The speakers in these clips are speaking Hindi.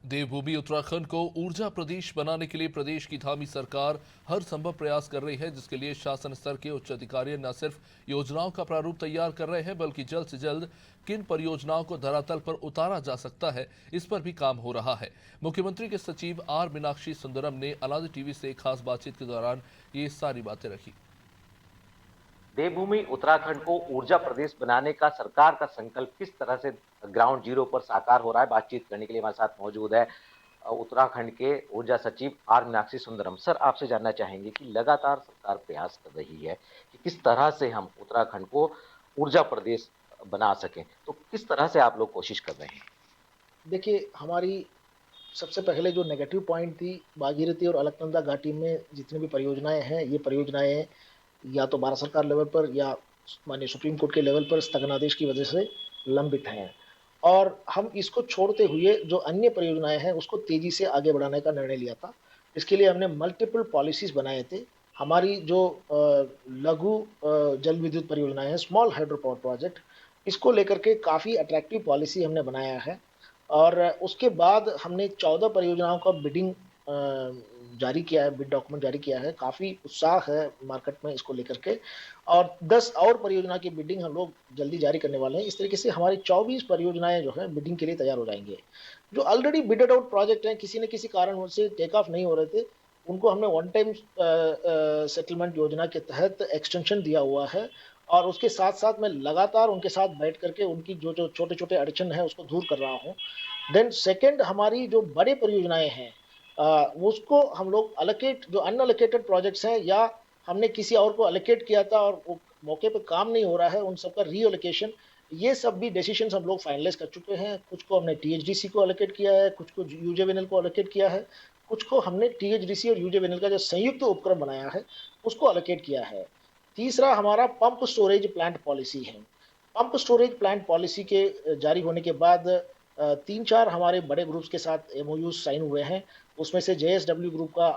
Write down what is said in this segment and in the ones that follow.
देवभूमि उत्तराखंड को ऊर्जा प्रदेश बनाने के लिए प्रदेश की धामी सरकार हर संभव प्रयास कर रही है, जिसके लिए शासन स्तर के उच्च अधिकारी न सिर्फ योजनाओं का प्रारूप तैयार कर रहे हैं, बल्कि जल्द से जल्द किन परियोजनाओं को धरातल पर उतारा जा सकता है, इस पर भी काम हो रहा है। मुख्यमंत्री के सचिव आर मीनाक्षी सुंदरम ने अनादि टीवी से खास बातचीत के दौरान ये सारी बातें रखी। देवभूमि उत्तराखंड को ऊर्जा प्रदेश बनाने का सरकार का संकल्प किस तरह से ग्राउंड जीरो पर साकार हो रहा है, बातचीत करने के लिए हमारे साथ मौजूद है उत्तराखंड के ऊर्जा सचिव आर मीनाक्षी सुंदरम। सर, आपसे जानना चाहेंगे कि लगातार सरकार प्रयास कर रही है कि किस तरह से हम उत्तराखंड को ऊर्जा प्रदेश बना सकें, तो किस तरह से आप लोग कोशिश कर रहे हैं? देखिए, हमारी सबसे पहले जो नेगेटिव पॉइंट थी, भागीरथी और अलकनंदा घाटी में जितनी भी परियोजनाएं हैं, ये परियोजनाएं या तो भारत सरकार लेवल पर या माननीय सुप्रीम कोर्ट के लेवल पर स्थगनादेश की वजह से लंबित हैं। और हम इसको छोड़ते हुए जो अन्य परियोजनाएं हैं उसको तेजी से आगे बढ़ाने का निर्णय लिया था। इसके लिए हमने मल्टीपल पॉलिसीज बनाए थे। हमारी जो लघु जल विद्युत परियोजनाएं हैं, स्मॉल हाइड्रो पावर प्रोजेक्ट, इसको लेकर के काफ़ी अट्रैक्टिव पॉलिसी हमने बनाया है। और उसके बाद हमने 14 परियोजनाओं का बिडिंग जारी किया है, बिड डॉक्यूमेंट जारी किया है। काफ़ी उत्साह है मार्केट में इसको लेकर के। और 10 और परियोजना की बिडिंग हम लोग जल्दी जारी करने वाले हैं। इस तरीके से हमारी 24 परियोजनाएं जो हैं बिडिंग के लिए तैयार हो जाएंगे। जो ऑलरेडी बिडेड आउट प्रोजेक्ट हैं, किसी न किसी कारण से टेक ऑफ नहीं हो रहे थे, उनको हमने वन टाइम सेटलमेंट योजना के तहत एक्सटेंशन दिया हुआ है। और उसके साथ साथ मैं लगातार उनके साथ बैठ करके उनकी जो जो छोटे छोटे अड़चन है उसको दूर कर रहा हूँ। देन सेकंड, हमारी जो बड़े परियोजनाएं हैं उसको हम लोग अलोकेट, जो अनअलोकेटेड प्रोजेक्ट्स हैं या हमने किसी और को अलोकेट किया था और वो मौके पे काम नहीं हो रहा है, उन सबका रीअलोकेशन, ये सब भी डिसीजंस हम लोग फाइनलाइज कर चुके हैं। कुछ को हमने टीएचडीसी को अलोकेट किया है, कुछ को यूजेवीएनएल को अलोकेट किया है, कुछ को हमने टीएचडीसी और यूजेवीएनएल का जो संयुक्त उपक्रम बनाया है उसको अलोकेट किया है। तीसरा हमारा पंप स्टोरेज प्लांट पॉलिसी है। पंप स्टोरेज प्लांट पॉलिसी के जारी होने के बाद 3-4 हमारे बड़े ग्रुप्स के साथ एमओयू साइन हुए हैं। उसमें से जेएसडब्ल्यू ग्रुप का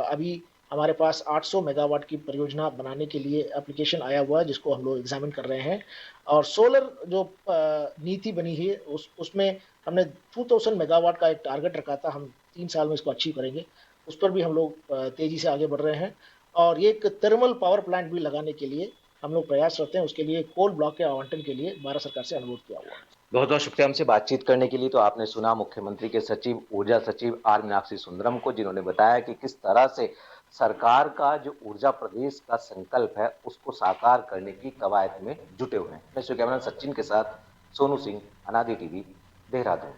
अभी हमारे पास 800 मेगावाट की परियोजना बनाने के लिए एप्लीकेशन आया हुआ है, जिसको हम लोग एग्जामिन कर रहे हैं। और सोलर जो नीति बनी है उसमें हमने 2000 मेगावाट का एक टारगेट रखा था। हम 3 साल में इसको अचीव करेंगे। उस पर भी हम लोग तेजी से आगे बढ़ रहे हैं। और ये एक थर्मल पावर प्लांट भी लगाने के लिए हम लोग प्रयास करते हैं। उसके लिए कोल ब्लॉक के आवंटन के लिए भारत सरकार से अनुरोध किया हुआ है। बहुत बहुत शुक्रिया हमसे बातचीत करने के लिए। तो आपने सुना मुख्यमंत्री के सचिव ऊर्जा सचिव आर मीनाक्षी सुंदरम को, जिन्होंने बताया कि किस तरह से सरकार का जो ऊर्जा प्रदेश का संकल्प है उसको साकार करने की कवायद में जुटे हुए हैं। मैं कैमरा सचिन के साथ सोनू सिंह, अनादि टीवी, देहरादून।